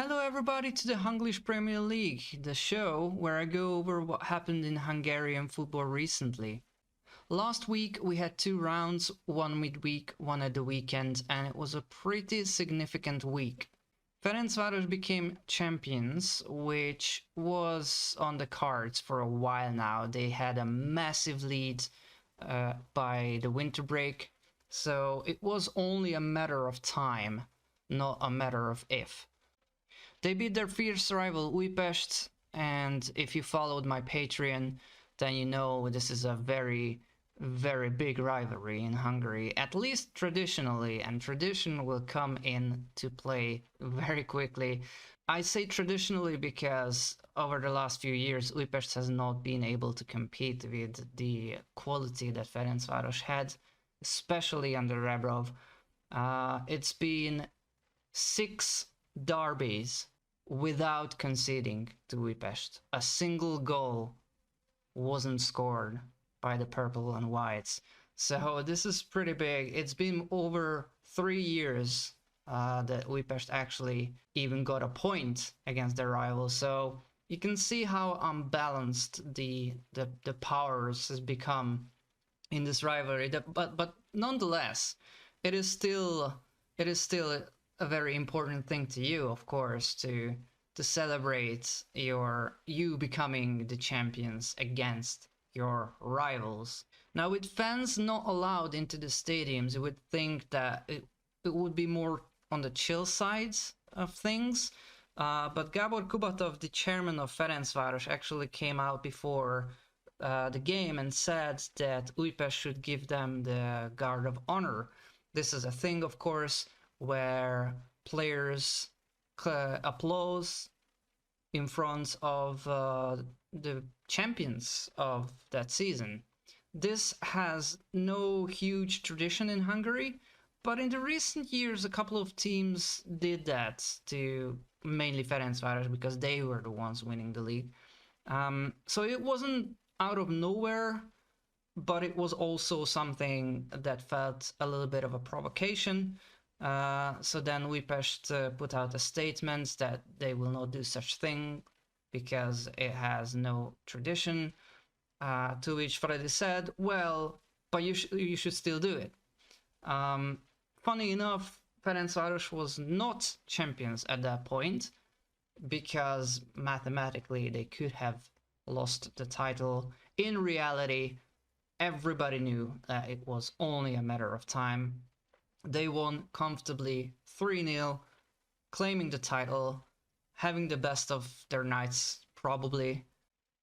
Hello everybody to the Hunglish Premier League, the show where I go over what happened in Hungarian football recently. Last week we had 2 rounds, one midweek, one at the weekend, and it was a pretty significant week. Ferencváros became champions, which was on the cards for a while now. They had a massive lead by the winter break, so it was only a matter of time, not a matter of if. They beat their fierce rival Újpest, and if you followed my Patreon, then you know this is a very big rivalry in Hungary, at least traditionally, and tradition will come into play very quickly. I say traditionally because over the last few years Újpest has not been able to compete with the quality that Ferencváros had, especially under Rebrov. It's been 6 derbies without conceding to Újpest. A single goal wasn't scored by the purple and whites. So this is pretty big. It's been over 3 years that Újpest actually even got a point against their rivals. So you can see how unbalanced the powers has become in this rivalry. But nonetheless, it is still a very important thing to you, of course, to celebrate you becoming the champions against your rivals. Now, with fans not allowed into the stadiums, you would think that it would be more on the chill sides of things. But Gábor Kubatov, the chairman of Ferencváros, actually came out before the game and said that Újpest should give them the Guard of Honor. This is a thing, of course, where players applause in front of the champions of that season. This has no huge tradition in Hungary, but in the recent years a couple of teams did that, to mainly Ferencváros, because they were the ones winning the league. So it wasn't out of nowhere, but it was also something that felt a little bit of a provocation. So then Újpest put out a statement that they will not do such thing because it has no tradition, to which Freddy said, well, but you should still do it. Funny enough, Ferencváros was not champions at that point because mathematically they could have lost the title. In reality, everybody knew that it was only a matter of time. They won comfortably 3-0, claiming the title, having the best of their nights, probably.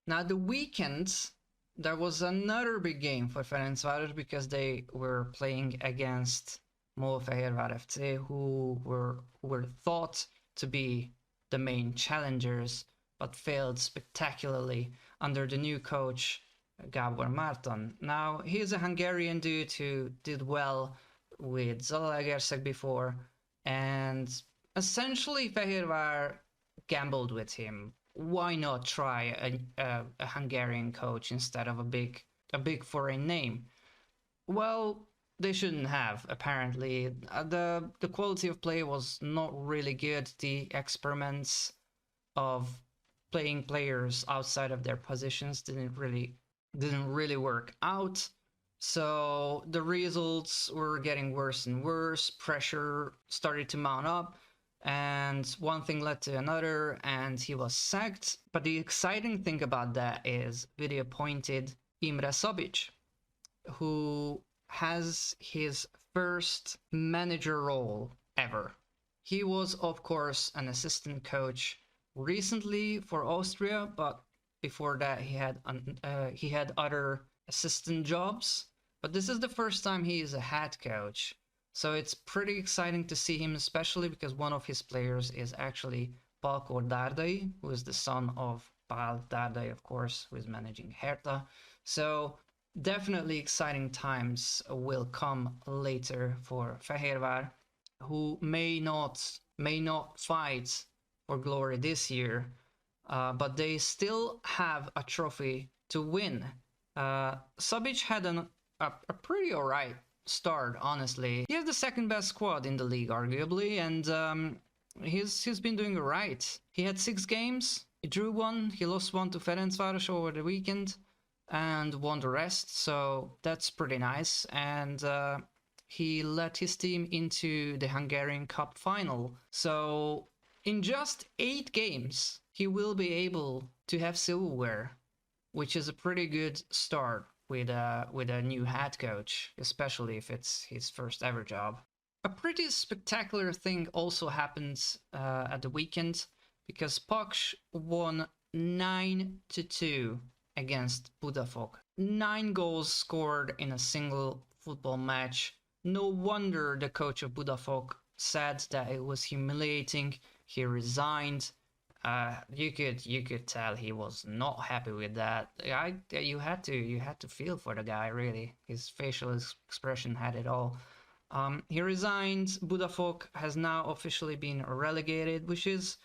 Now, the weekend, there was another big game for Ferencváros because they were playing against Fehérvár FC, who were thought to be the main challengers, but failed spectacularly under the new coach, Gábor Márton. Now, he is a Hungarian dude who did well with Zalaegerszeg before, and essentially Fehérvár gambled with him. Why not try a Hungarian coach instead of a big foreign name? Well, they shouldn't have, apparently. The quality of play was not really good. The experiments of playing players outside of their positions didn't really work out. So the results were getting worse and worse, pressure started to mount up, and one thing led to another, and he was sacked. But the exciting thing about that is Vidi appointed Imre Szabics, who has his first manager role ever. He was, of course, an assistant coach recently for Austria, but before that he had other assistant jobs. But this is the first time he is a head coach, so it's pretty exciting to see him, especially because one of his players is actually Pálkor Dárdai, who is the son of Pál Dárdai, of course, who is managing Hertha. So definitely exciting times will come later for Fehérvár, who may not fight for glory this year, but they still have a trophy to win. Szabics had a pretty alright start, honestly. He has the second best squad in the league, arguably, and he's been doing alright. He had 6 games, he drew 1, he lost 1 to Ferencváros over the weekend, and won the rest, so that's pretty nice. And he led his team into the Hungarian Cup final. So in just 8 games, he will be able to have silverware, which is a pretty good start with a new head coach, especially if it's his first ever job. A pretty spectacular thing also happened at the weekend, because Paks won 9-2 against Budafok. 9 goals scored in a single football match. No wonder the coach of Budafok said that it was humiliating. He resigned. You could tell he was not happy with that. You had to feel for the guy, really. His facial expression had it all. He resigned. Budafok has now officially been relegated, which is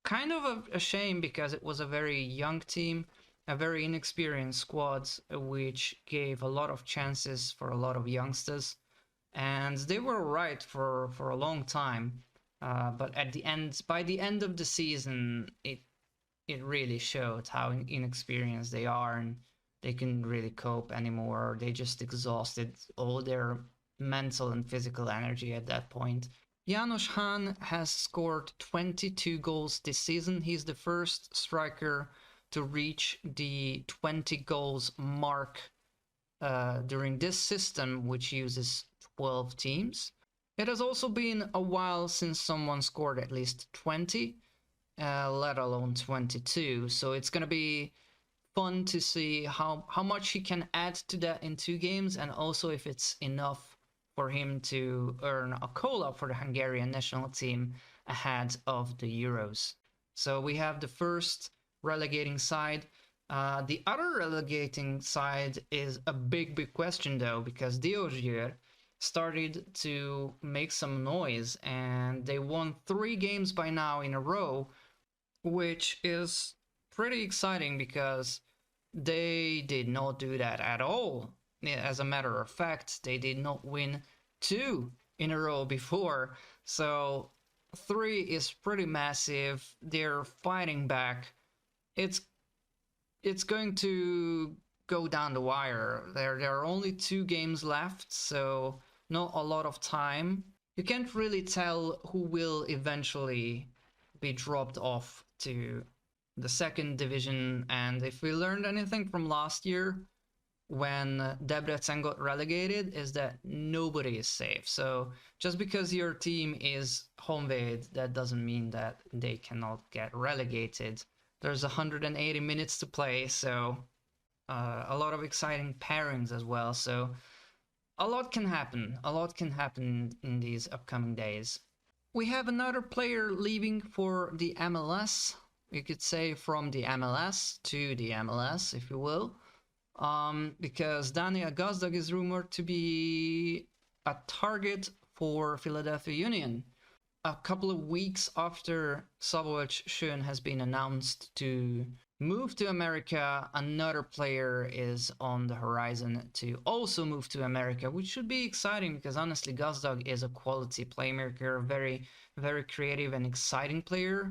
kind of a shame, because it was a very young team, a very inexperienced squad, which gave a lot of chances for a lot of youngsters, and they were right for a long time. But by the end of the season, it really showed how inexperienced they are, and they couldn't really cope anymore. They just exhausted all their mental and physical energy at that point. János Hahn has scored 22 goals this season. He's the first striker to reach the 20 goals mark during this system, which uses 12 teams. It has also been a while since someone scored at least 20, let alone 22. So it's going to be fun to see how much he can add to that in 2 games, and also if it's enough for him to earn a call-up for the Hungarian national team ahead of the Euros. So we have the first relegating side. The other relegating side is a big question, though, because Diósgyőr started to make some noise, and they won 3 games by now in a row, which is pretty exciting because they did not do that at all. As a matter of fact, they did not win 2 in a row before, so 3 is pretty massive. They're fighting back. It's going to go down the wire. There are only 2 games left, so not a lot of time. You can't really tell who will eventually be dropped off to the 2nd division, and if we learned anything from last year, when Debrecen got relegated, is that nobody is safe. So just because your team is Honvéd, that doesn't mean that they cannot get relegated. There's 180 minutes to play, so a lot of exciting pairings as well. So a lot can happen. A lot can happen in these upcoming days. We have another player leaving for the MLS. You could say from the MLS to the MLS, if you will. Because Dániel Gazdag is rumored to be a target for Philadelphia Union. A couple of weeks after Szabolcs Schön has been announced to move to America, another player is on the horizon to also move to America, which should be exciting because honestly Gazdag is a quality playmaker, very creative and exciting player,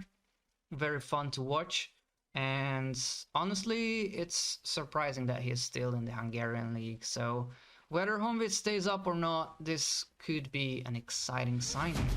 very fun to watch. And honestly, it's surprising that he's still in the Hungarian league. So whether Honvéd stays up or not, this could be an exciting signing.